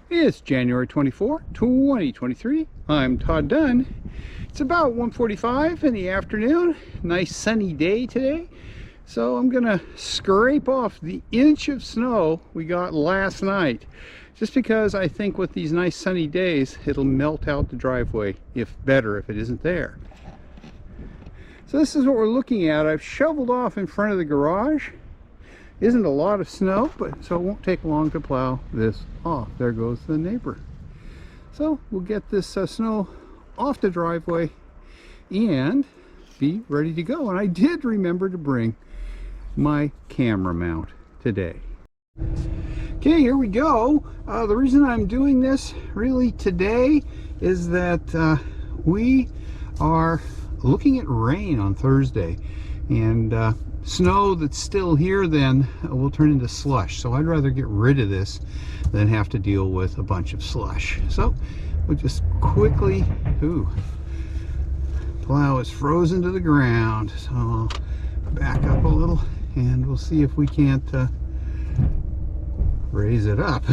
It's January 24, 2023. I'm Todd Dunn. It's about 1:45 in the afternoon. Nice sunny day today. So I'm gonna scrape off the inch of snow we got last night. Just because I think with these nice sunny days, it'll melt out the driveway, if it isn't there. So this is what we're looking at. I've shoveled off in front of the garage. Isn't a lot of snow, but so it won't take long to plow this off. There goes the neighbor. So we'll get this snow off the driveway and be ready to go. And I did remember to bring my camera mount today. Okay, here we go. The reason I'm doing this really today is that we are looking at rain on Thursday, and snow that's still here then will turn into slush. So I'd rather get rid of this than have to deal with a bunch of slush. So we'll just quickly, plow is frozen to the ground. So I'll back up a little and we'll see if we can't raise it up.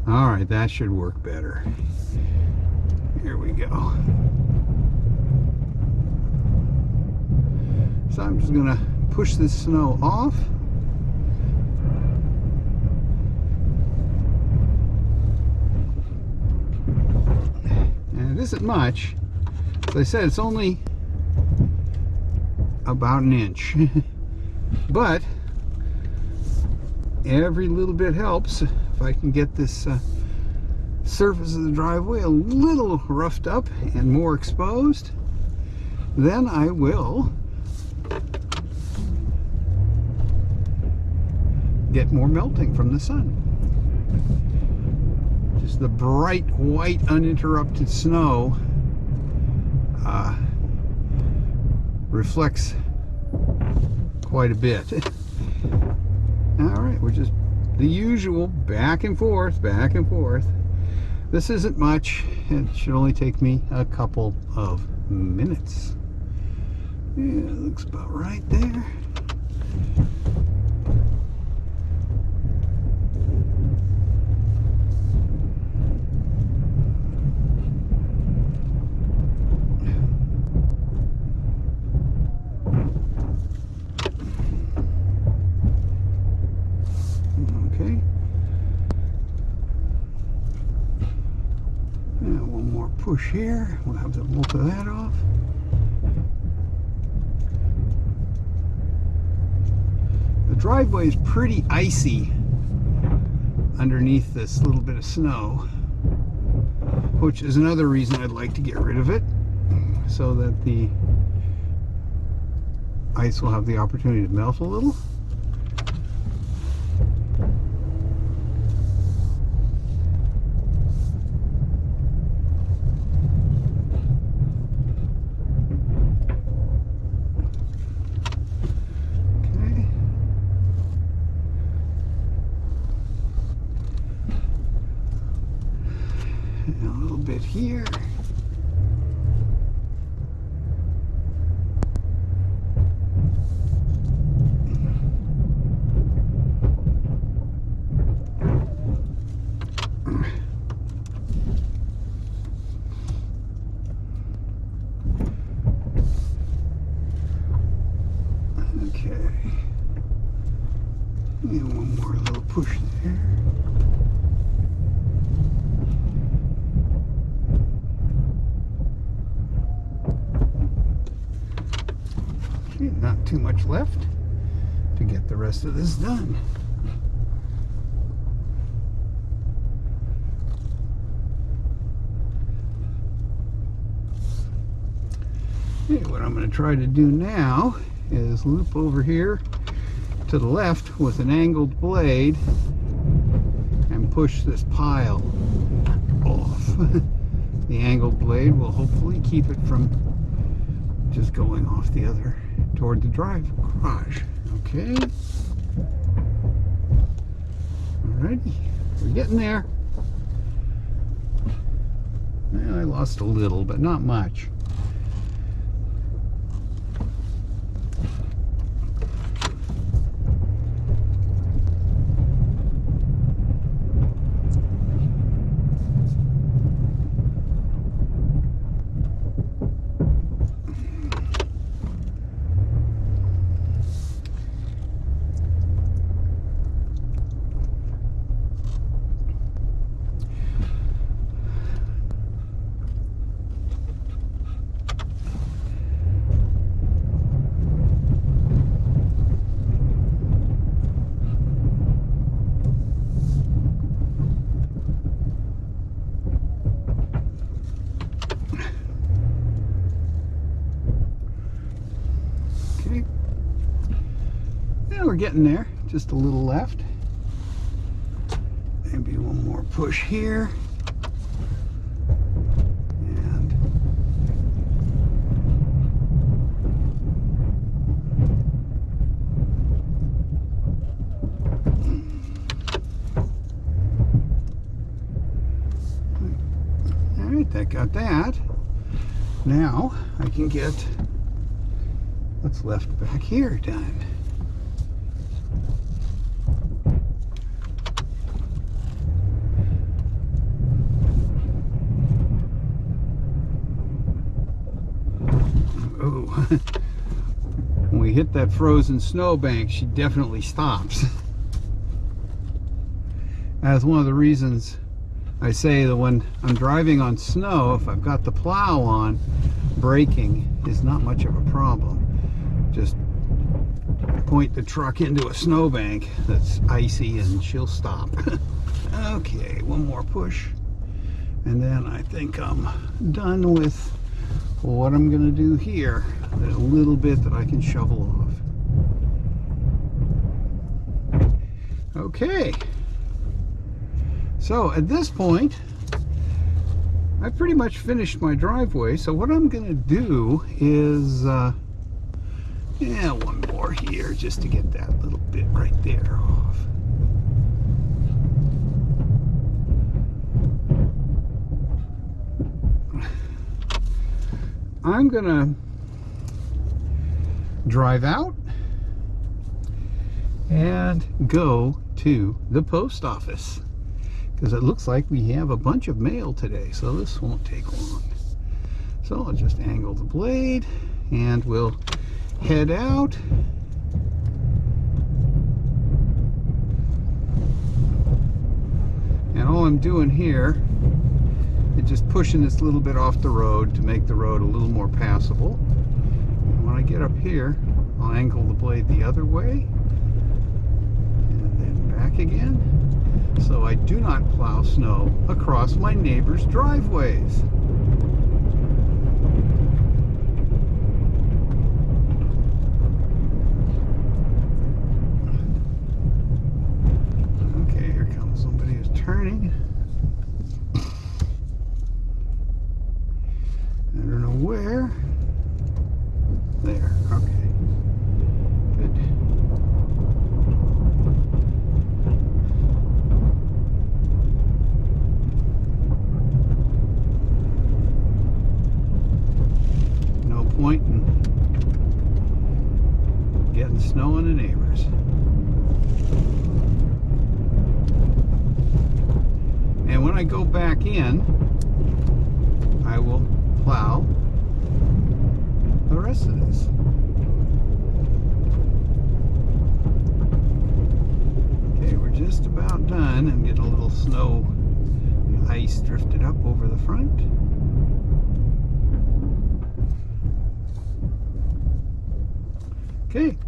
All right, that should work better. Here we go. So I'm just gonna push this snow off. And it isn't much. As I said, it's only about an inch. But every little bit helps. If I can get this surface of the driveway a little roughed up and more exposed, then I will get more melting from the sun. Just the bright white uninterrupted snow reflects quite a bit. All right, we're just the usual back and forth, back and forth. This isn't much. It should only take me a couple of minutes. Yeah, looks about right there. Okay. And one more push here. We'll have the bulk of that off. The driveway is pretty icy underneath this little bit of snow, which is another reason I'd like to get rid of it, so that the ice will have the opportunity to melt a little. A little bit here. Okay. And one more little push there. Not too much left to get the rest of this done. Okay, what I'm going to try to do now is loop over here to the left with an angled blade and push this pile off. The angled blade will hopefully keep it from just going off the other toward the garage. Okay. Alrighty, we're getting there. Well, I lost a little, but not much. getting there. Just a little left. Maybe one more push here. And all right, that got that. Now I can get what's left back here done. Oh, when we hit that frozen snowbank, she definitely stops. That's one of the reasons I say that when I'm driving on snow, if I've got the plow on, braking is not much of a problem. Just point the truck into a snowbank that's icy and she'll stop. Okay, one more push. And then I think I'm done with what I'm going to do here. There's a little bit that I can shovel off. Okay. So at this point, I've pretty much finished my driveway. So what I'm going to do is, yeah, one more here just to get that little bit right there off. I'm going to drive out and go to the post office, because it looks like we have a bunch of mail today, so this won't take long. So I'll just angle the blade and we'll head out. And all I'm doing here is just pushing this little bit off the road to make the road a little more passable. And when I get up here, I'll angle the blade the other way and then back again, so I do not plow snow across my neighbor's driveways. Okay, here comes somebody who's turning. I don't know where. There, okay. Good. No point in getting snow on the neighbors. And when I go back in, I will plow the rest of this. Okay, we're just about done. I'm getting a little snow and ice drifted up over the front. Okay,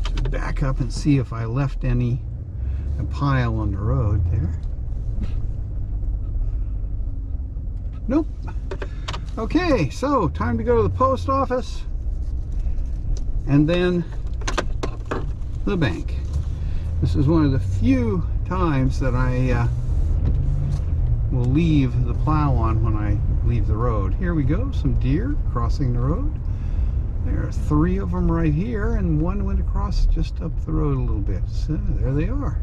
so back up and see if I left any pile on the road there. Nope. Okay, so time to go to the post office and then the bank. This is one of the few times that I will leave the plow on when I leave the road. Here we go, some deer crossing the road. There are 3 of them right here, and one went across just up the road a little bit. So there they are.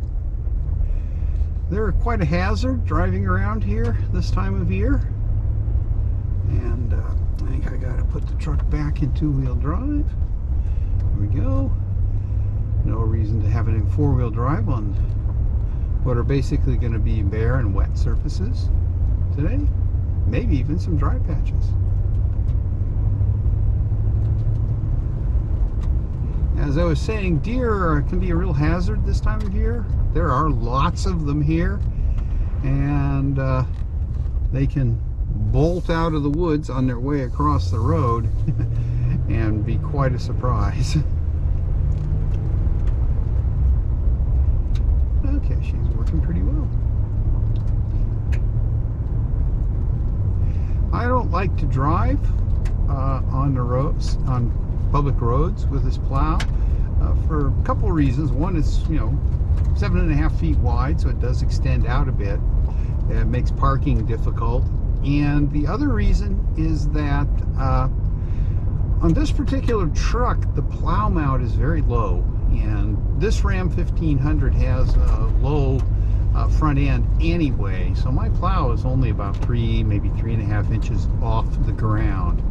They're quite a hazard driving around here this time of year. And I think I got to put the truck back in 2-wheel drive. There we go. No reason to have it in 4-wheel drive on what are basically going to be bare and wet surfaces today. Maybe even some dry patches. As I was saying, deer can be a real hazard this time of year. There are lots of them here, and they can bolt out of the woods on their way across the road and be quite a surprise. Okay, she's working pretty well. I don't like to drive on the roads, on public roads with this plow for a couple of reasons. One, it's 7.5 feet wide, so it does extend out a bit. It makes parking difficult. And the other reason is that on this particular truck, the plow mount is very low, and this Ram 1500 has a low front end anyway, so my plow is only about 3, maybe 3.5 inches off the ground.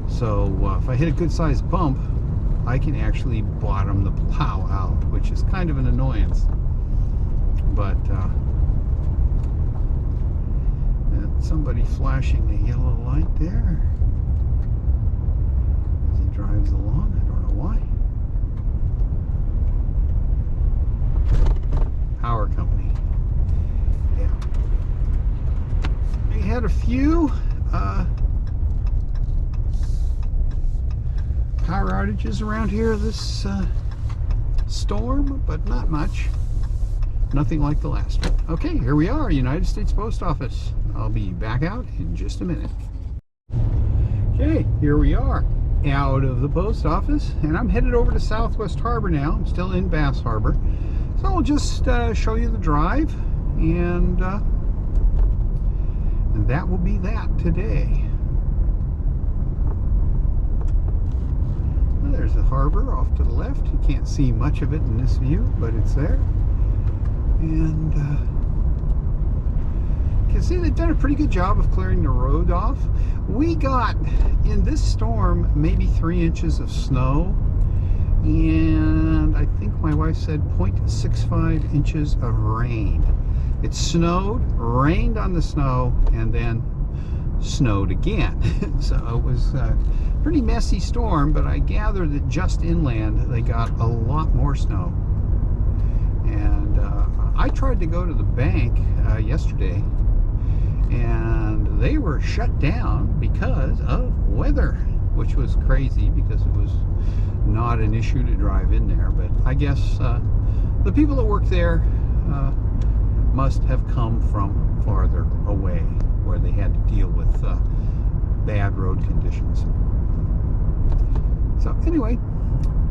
So if I hit a good sized bump, I can actually bottom the plow out, which is kind of an annoyance. But somebody flashing a yellow light there as he drives along. I don't know why. Power company. Yeah. We had a few power outages around here this storm, but not much. Nothing like the last one. Okay, here we are, United States Post Office. I'll be back out in just a minute. Okay, here we are out of the post office, and I'm headed over to Southwest Harbor now. I'm still in Bass Harbor. So I'll just show you the drive, and that will be that today. Well, there's the harbor off to the left. You can't see much of it in this view, but it's there. And you can see they've done a pretty good job of clearing the road off. We got, in this storm, maybe 3 inches of snow, and I think my wife said 0.65 inches of rain. It snowed, rained on the snow, and then snowed again. So it was a pretty messy storm, but I gather that just inland they got a lot more snow. And I tried to go to the bank yesterday, and they were shut down because of weather, which was crazy because it was not an issue to drive in there. But I guess the people that work there must have come from farther away where they had to deal with bad road conditions. So anyway,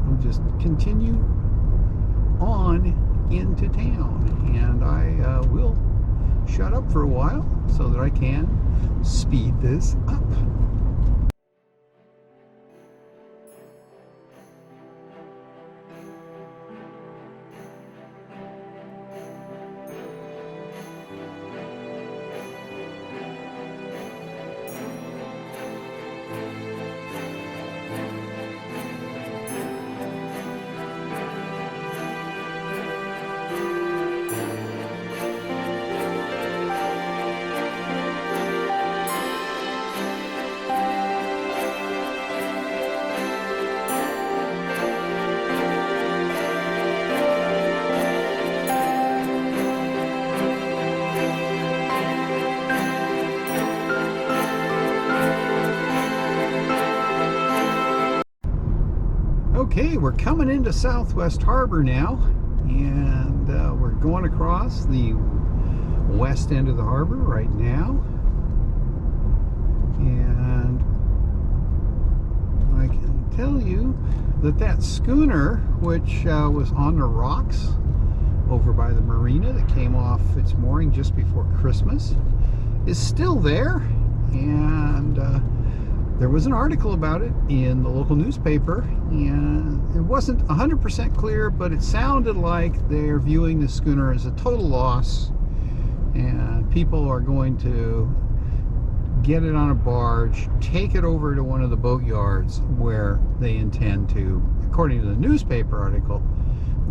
we'll just continue on into town, and I will shut up for a while so that I can speed this up. Okay, we're coming into Southwest Harbor now, and we're going across the west end of the harbor right now. And I can tell you that that schooner, which was on the rocks over by the marina that came off its mooring just before Christmas, is still there. And there was an article about it in the local newspaper, and it wasn't 100% clear, but it sounded like they're viewing the schooner as a total loss, and people are going to get it on a barge, take it over to one of the boat yards where they intend to, according to the newspaper article,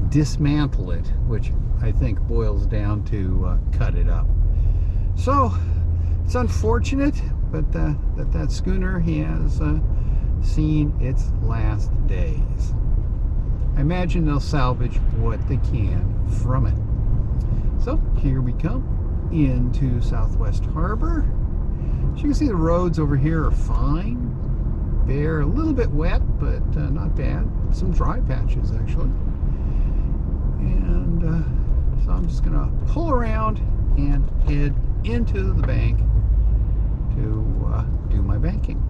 dismantle it, which I think boils down to cut it up. So it's unfortunate, but that schooner has seen its last days. I imagine they'll salvage what they can from it. So here we come into Southwest Harbor. As you can see, the roads over here are fine. They're a little bit wet, but not bad. Some dry patches actually. And so I'm just gonna pull around and head into the bank to do my banking.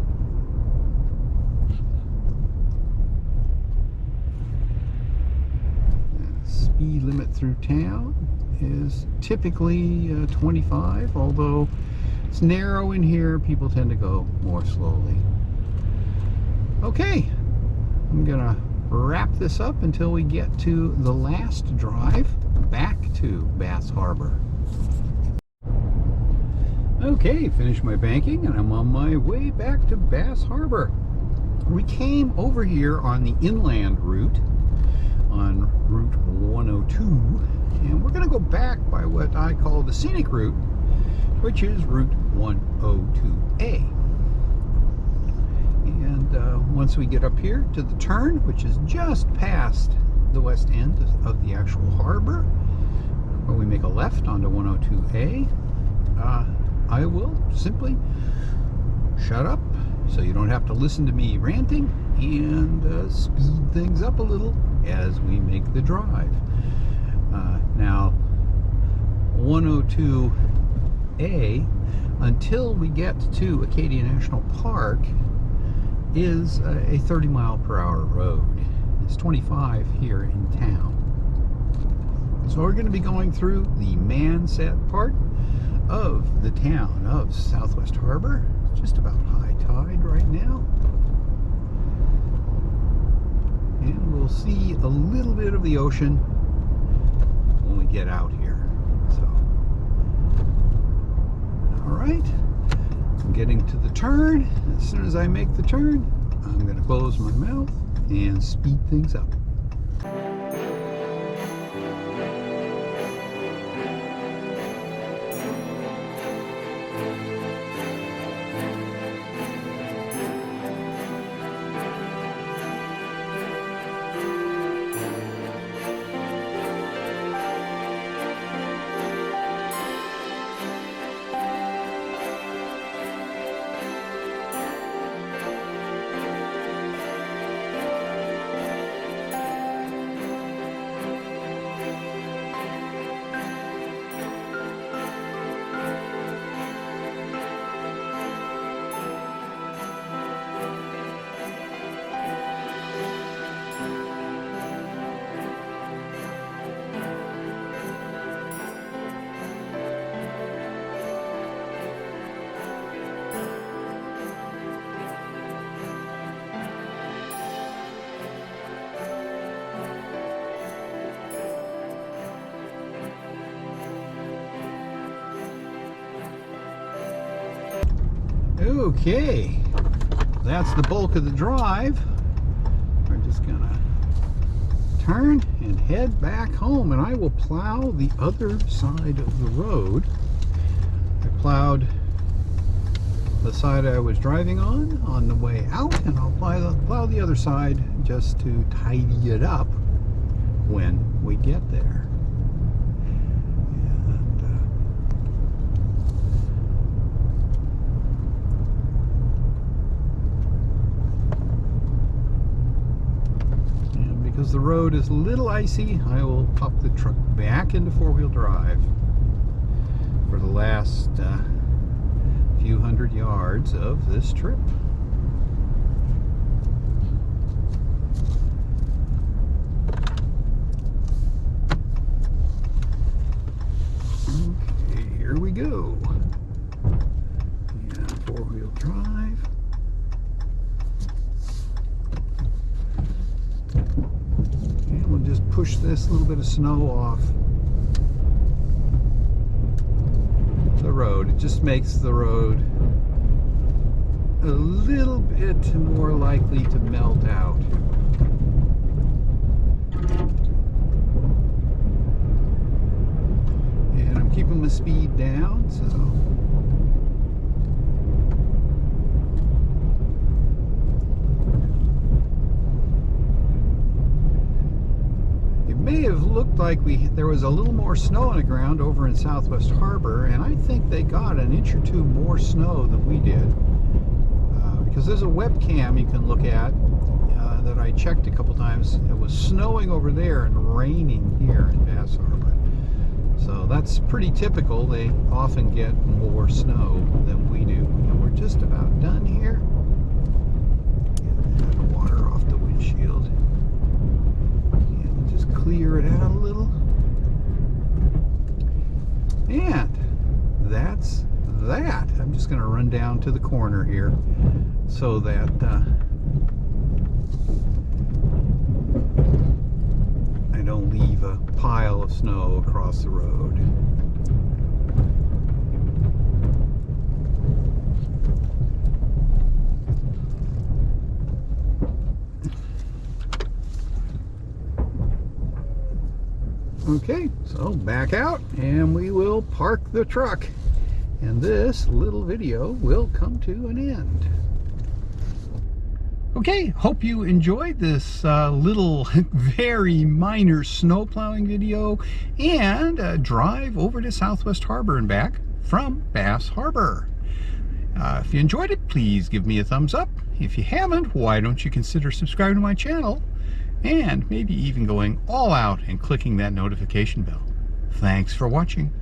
Speed limit through town is typically 25, although it's narrow in here, people tend to go more slowly. Okay, I'm gonna wrap this up until we get to the last drive back to Bass Harbor. Okay, finished my banking and I'm on my way back to Bass Harbor. We came over here on the inland route, on Route 102, and we're going to go back by what I call the scenic route, which is Route 102A. And once we get up here to the turn, which is just past the west end of the actual harbor, where we make a left onto 102A, I will simply shut up so you don't have to listen to me ranting, and speed things up a little as we make the drive. Now 102A, until we get to Acadia National Park, is a 30-mile-per-hour road. It's 25 here in town. So we're going to be going through the Manset part of the town of Southwest Harbor. It's just about high tide right now. And we'll see a little bit of the ocean when we get out here. So, all right, I'm getting to the turn. As soon as I make the turn, I'm going to close my mouth and speed things up. Okay, that's the bulk of the drive. We're just gonna turn and head back home, and I will plow the other side of the road. I plowed the side I was driving on the way out, and I'll plow the other side just to tidy it up when we get there. Because the road is a little icy, I will pop the truck back into four-wheel drive for the last few hundred yards of this trip. Okay, here we go. Yeah, four-wheel drive. Just push this little bit of snow off the road. It just makes the road a little bit more likely to melt out. And I'm keeping the speed down, so may have looked like there was a little more snow on the ground over in Southwest Harbor, and I think they got an inch or two more snow than we did, because there's a webcam you can look at that I checked a couple times. It was snowing over there and raining here in Bass Harbor, so that's pretty typical. They often get more snow than we do, and we're just about done here. Get the water off the windshield. Just clear it out a little. And that's that. I'm just going to run down to the corner here so that I don't leave a pile of snow across the road. Okay, so back out and we will park the truck, and this little video will come to an end. Okay, hope you enjoyed this little very minor snow plowing video and drive over to Southwest Harbor and back from Bass Harbor. If you enjoyed it, please give me a thumbs up. If you haven't, why don't you consider subscribing to my channel and maybe even going all out and clicking that notification bell. Thanks for watching.